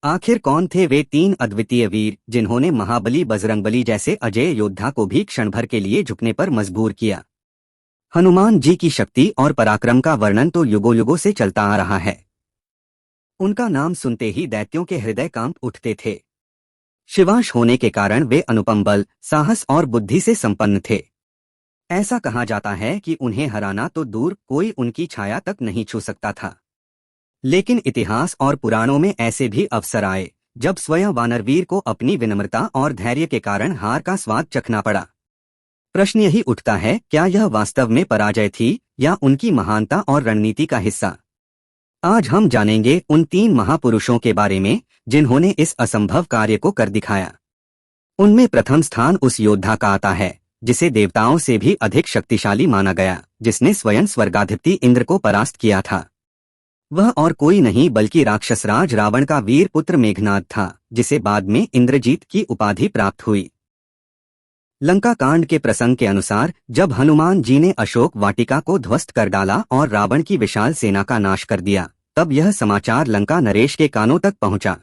आखिर कौन थे वे तीन अद्वितीय वीर जिन्होंने महाबली बजरंगबली जैसे अजय योद्धा को भी क्षण भर के लिए झुकने पर मजबूर किया। हनुमान जी की शक्ति और पराक्रम का वर्णन तो युगों युगों से चलता आ रहा है। उनका नाम सुनते ही दैत्यों के हृदय कांप उठते थे। शिवांश होने के कारण वे अनुपम बल, साहस और बुद्धि से संपन्न थे। ऐसा कहा जाता है कि उन्हें हराना तो दूर, कोई उनकी छाया तक नहीं छू सकता था। लेकिन इतिहास और पुराणों में ऐसे भी अवसर आए जब स्वयं वानरवीर को अपनी विनम्रता और धैर्य के कारण हार का स्वाद चखना पड़ा। प्रश्न यही उठता है, क्या यह वास्तव में पराजय थी या उनकी महानता और रणनीति का हिस्सा? आज हम जानेंगे उन तीन महापुरुषों के बारे में जिन्होंने इस असंभव कार्य को कर दिखाया। उनमें प्रथम स्थान उस योद्धा का आता है जिसे देवताओं से भी अधिक शक्तिशाली माना गया, जिसने स्वयं स्वर्गाधिपति इंद्र को परास्त किया था। वह और कोई नहीं बल्कि राक्षसराज रावण का वीर पुत्र मेघनाद था, जिसे बाद में इंद्रजीत की उपाधि प्राप्त हुई। लंका कांड के प्रसंग के अनुसार जब हनुमान जी ने अशोक वाटिका को ध्वस्त कर डाला और रावण की विशाल सेना का नाश कर दिया, तब यह समाचार लंका नरेश के कानों तक पहुंचा।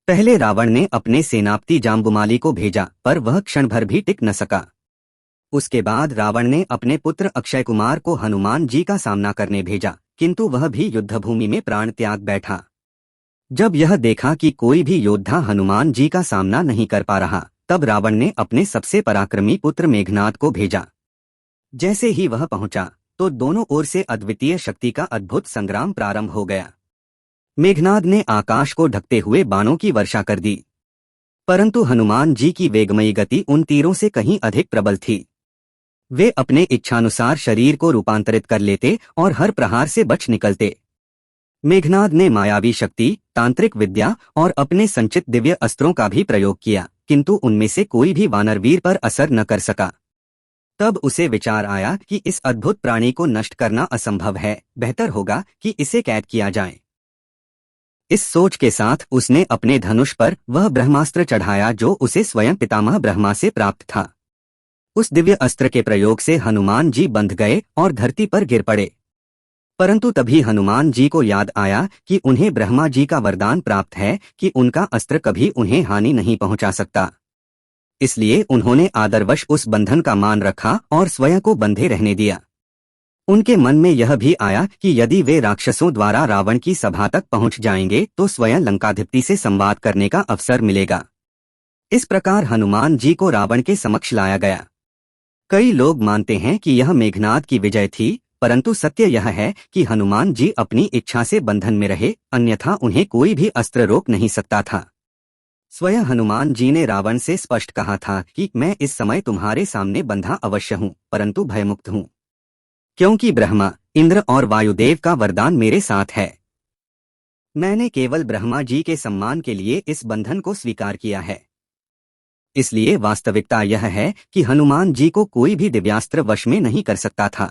पहले रावण ने अपने सेनापति जाम्बुमाली को भेजा, पर वह क्षण भर भी टिक न सका। उसके बाद रावण ने अपने पुत्र अक्षय कुमार को हनुमान जी का सामना करने भेजा, किंतु वह भी युद्धभूमि में प्राण त्याग बैठा। जब यह देखा कि कोई भी योद्धा हनुमान जी का सामना नहीं कर पा रहा, तब रावण ने अपने सबसे पराक्रमी पुत्र मेघनाद को भेजा। जैसे ही वह पहुंचा तो दोनों ओर से अद्वितीय शक्ति का अद्भुत संग्राम प्रारंभ हो गया। मेघनाद ने आकाश को ढकते हुए बाणों की वर्षा कर दी, परंतु हनुमान जी की वेगमयी गति उन तीरों से कहीं अधिक प्रबल थी। वे अपने इच्छानुसार शरीर को रूपांतरित कर लेते और हर प्रहार से बच निकलते। मेघनाद ने मायावी शक्ति, तांत्रिक विद्या और अपने संचित दिव्य अस्त्रों का भी प्रयोग किया, किंतु उनमें से कोई भी वानरवीर पर असर न कर सका। तब उसे विचार आया कि इस अद्भुत प्राणी को नष्ट करना असंभव है, बेहतर होगा कि इसे कैद किया जाए। इस सोच के साथ उसने अपने धनुष पर वह ब्रह्मास्त्र चढ़ाया जो उसे स्वयं पितामह ब्रह्मा से प्राप्त था। उस दिव्य अस्त्र के प्रयोग से हनुमान जी बंध गए और धरती पर गिर पड़े। परंतु तभी हनुमान जी को याद आया कि उन्हें ब्रह्मा जी का वरदान प्राप्त है कि उनका अस्त्र कभी उन्हें हानि नहीं पहुंचा सकता। इसलिए उन्होंने आदरवश उस बंधन का मान रखा और स्वयं को बंधे रहने दिया। उनके मन में यह भी आया कि यदि वे राक्षसों द्वारा रावण की सभा तक पहुंच जाएंगे तो स्वयं लंकाधिपति से संवाद करने का अवसर मिलेगा। इस प्रकार हनुमान जी को रावण के समक्ष लाया गया। कई लोग मानते हैं कि यह मेघनाद की विजय थी, परंतु सत्य यह है कि हनुमान जी अपनी इच्छा से बंधन में रहे, अन्यथा उन्हें कोई भी अस्त्र रोक नहीं सकता था। स्वयं हनुमान जी ने रावण से स्पष्ट कहा था कि मैं इस समय तुम्हारे सामने बंधा अवश्य हूँ, परंतु भयमुक्त हूँ, क्योंकि ब्रह्मा, इंद्र और वायुदेव का वरदान मेरे साथ है। मैंने केवल ब्रह्मा जी के सम्मान के लिए इस बंधन को स्वीकार किया है। इसलिए वास्तविकता यह है कि हनुमान जी को कोई भी दिव्यास्त्र वश में नहीं कर सकता था।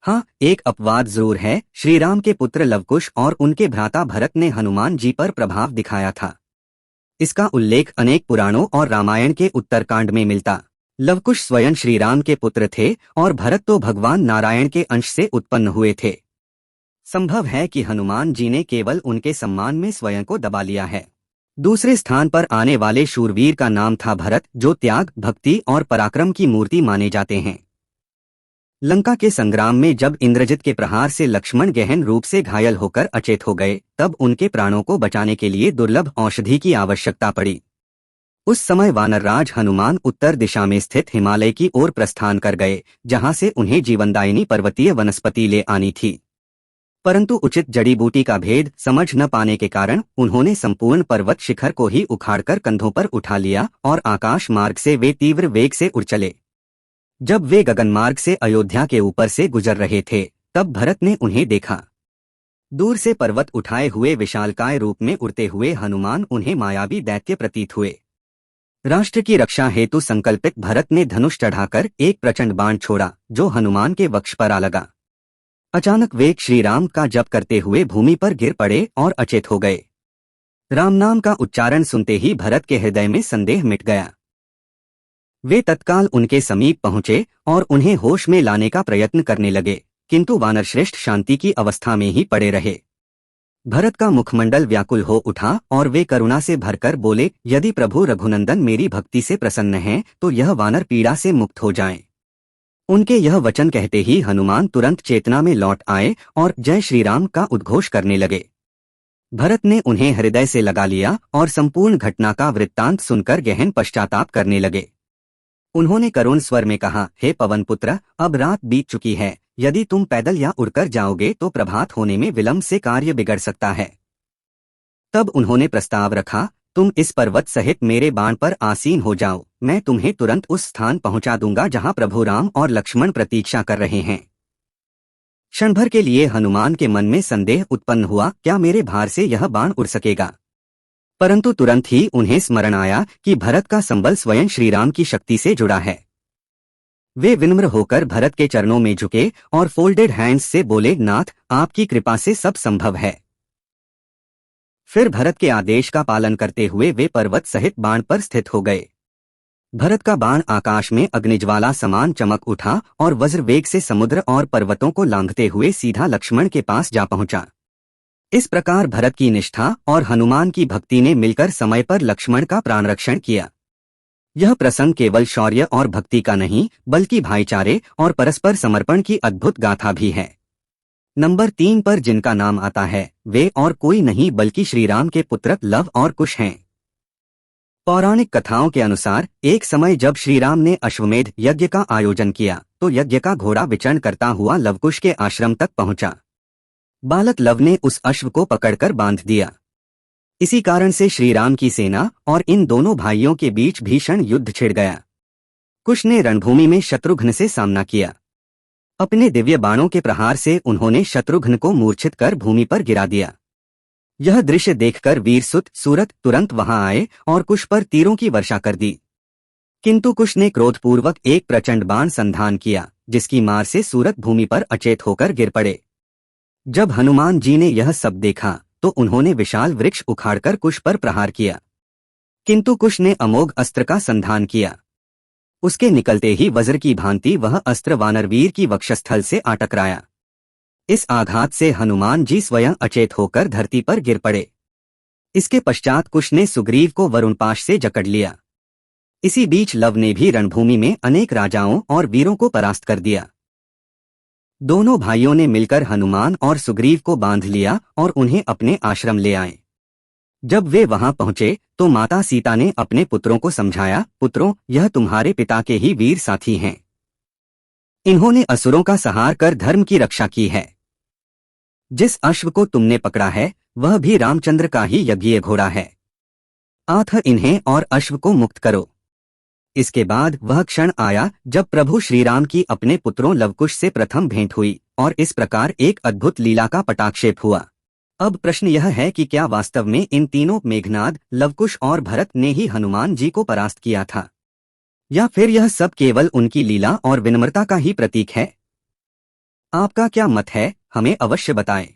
हाँ, एक अपवाद जरूर है। श्री राम के पुत्र लवकुश और उनके भ्राता भरत ने हनुमान जी पर प्रभाव दिखाया था। इसका उल्लेख अनेक पुराणों और रामायण के उत्तरकांड में मिलता। लवकुश स्वयं श्री राम के पुत्र थे और भरत तो भगवान नारायण के अंश से उत्पन्न हुए थे। संभव है कि हनुमान जी ने केवल उनके सम्मान में स्वयं को दबा लिया है। दूसरे स्थान पर आने वाले शूरवीर का नाम था भरत, जो त्याग, भक्ति और पराक्रम की मूर्ति माने जाते हैं। लंका के संग्राम में जब इंद्रजित के प्रहार से लक्ष्मण गहन रूप से घायल होकर अचेत हो गए, तब उनके प्राणों को बचाने के लिए दुर्लभ औषधि की आवश्यकता पड़ी। उस समय वानरराज हनुमान उत्तर दिशा में स्थित हिमालय की ओर प्रस्थान कर गए, जहां से उन्हें जीवनदायिनी पर्वतीय वनस्पति ले आनी थी। परंतु उचित जड़ी बूटी का भेद समझ न पाने के कारण उन्होंने संपूर्ण पर्वत शिखर को ही उखाड़कर कंधों पर उठा लिया और आकाश मार्ग से वे तीव्र वेग से उड़ चले। जब वे गगन मार्ग से अयोध्या के ऊपर से गुजर रहे थे, तब भरत ने उन्हें देखा। दूर से पर्वत उठाए हुए विशालकाय रूप में उड़ते हुए हनुमान उन्हें मायावी दैत्य प्रतीत हुए। राष्ट्र की रक्षा हेतु संकल्पित भरत ने धनुष चढ़ाकर एक प्रचंड बाण छोड़ा, जो हनुमान के वक्ष पर आ लगा। अचानक वे श्री राम का जप करते हुए भूमि पर गिर पड़े और अचेत हो गए। राम नाम का उच्चारण सुनते ही भरत के हृदय में संदेह मिट गया। वे तत्काल उनके समीप पहुंचे और उन्हें होश में लाने का प्रयत्न करने लगे, किंतु वानरश्रेष्ठ शांति की अवस्था में ही पड़े रहे। भरत का मुखमंडल व्याकुल हो उठा और वे करुणा से भरकर बोले, यदि प्रभु रघुनंदन मेरी भक्ति से प्रसन्न हैं, तो यह वानर पीड़ा से मुक्त हो जाएं। उनके यह वचन कहते ही हनुमान तुरंत चेतना में लौट आए और जय श्री राम का उद्घोष करने लगे। भरत ने उन्हें हृदय से लगा लिया और संपूर्ण घटना का वृत्तांत सुनकर गहन पश्चाताप करने लगे। उन्होंने करुण स्वर में कहा, हे पवन पुत्र, अब रात बीत चुकी है। यदि तुम पैदल या उड़कर जाओगे तो प्रभात होने में विलंब से कार्य बिगड़ सकता है। तब उन्होंने प्रस्ताव रखा, तुम इस पर्वत सहित मेरे बाण पर आसीन हो जाओ, मैं तुम्हें तुरंत उस स्थान पहुंचा दूंगा जहां प्रभु राम और लक्ष्मण प्रतीक्षा कर रहे हैं। क्षण भर के लिए हनुमान के मन में संदेह उत्पन्न हुआ, क्या मेरे भार से यह बाण उड़ सकेगा? परंतु तुरंत ही उन्हें स्मरण आया कि भरत का संबल स्वयं श्रीराम की शक्ति से जुड़ा है। वे विनम्र होकर भरत के चरणों में झुके और फोल्डेड हैंड्स से बोले, नाथ, आपकी कृपा से सब संभव है। फिर भरत के आदेश का पालन करते हुए वे पर्वत सहित बाण पर स्थित हो गए। भरत का बाण आकाश में अग्निज्वाला समान चमक उठा और वज्र वेग से समुद्र और पर्वतों को लांघते हुए सीधा लक्ष्मण के पास जा पहुंचा। इस प्रकार भरत की निष्ठा और हनुमान की भक्ति ने मिलकर समय पर लक्ष्मण का प्राण रक्षण किया। यह प्रसंग केवल शौर्य और भक्ति का नहीं, बल्कि भाईचारे और परस्पर समर्पण की अद्भुत गाथा भी है। नंबर 3 पर जिनका नाम आता है वे और कोई नहीं बल्कि श्रीराम के पुत्र लव और कुश हैं। पौराणिक कथाओं के अनुसार एक समय जब श्रीराम ने अश्वमेध यज्ञ का आयोजन किया तो यज्ञ का घोड़ा विचरण करता हुआ लवकुश के आश्रम तक पहुंचा। बालक लव ने उस अश्व को पकड़कर बांध दिया। इसी कारण से श्रीराम की सेना और इन दोनों भाइयों के बीच भीषण युद्ध छिड़ गया। कुश ने रणभूमि में शत्रुघ्न से सामना किया। अपने दिव्य बाणों के प्रहार से उन्होंने शत्रुघ्न को मूर्छित कर भूमि पर गिरा दिया। यह दृश्य देखकर वीरसुत सूरत तुरंत वहां आए और कुश पर तीरों की वर्षा कर दी। किंतु कुश ने क्रोधपूर्वक एक प्रचंड बाण संधान किया, जिसकी मार से सूरत भूमि पर अचेत होकर गिर पड़े। जब हनुमान जी ने यह सब देखा तो उन्होंने विशाल वृक्ष उखाड़कर कुश पर प्रहार किया, किंतु कुश ने अमोघ अस्त्र का संधान किया। उसके निकलते ही वज्र की भांति वह अस्त्र वानरवीर की वक्षस्थल से आ टकराया। इस आघात से हनुमान जी स्वयं अचेत होकर धरती पर गिर पड़े। इसके पश्चात कुश ने सुग्रीव को वरुणपाश से जकड़ लिया। इसी बीच लव ने भी रणभूमि में अनेक राजाओं और वीरों को परास्त कर दिया। दोनों भाइयों ने मिलकर हनुमान और सुग्रीव को बांध लिया और उन्हें अपने आश्रम ले आए। जब वे वहां पहुंचे तो माता सीता ने अपने पुत्रों को समझाया, पुत्रों, यह तुम्हारे पिता के ही वीर साथी हैं। इन्होंने असुरों का संहार कर धर्म की रक्षा की है। जिस अश्व को तुमने पकड़ा है वह भी रामचंद्र का ही यज्ञीय घोड़ा है। आथ इन्हें और अश्व को मुक्त करो। इसके बाद वह क्षण आया जब प्रभु श्रीराम की अपने पुत्रों लवकुश से प्रथम भेंट हुई और इस प्रकार एक अद्भुत लीला का पटाक्षेप हुआ। अब प्रश्न यह है कि क्या वास्तव में इन तीनों मेघनाद, लवकुश और भरत ने ही हनुमान जी को परास्त किया था, या फिर यह सब केवल उनकी लीला और विनम्रता का ही प्रतीक है? आपका क्या मत है, हमें अवश्य बताएं।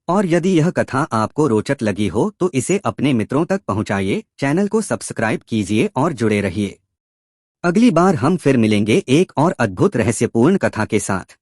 और यदि यह कथा आपको रोचक लगी हो तो इसे अपने मित्रों तक पहुंचाइए, चैनल को सब्सक्राइब कीजिए और जुड़े रहिए। अगली बार हम फिर मिलेंगे एक और अद्भुत रहस्यपूर्ण कथा के साथ।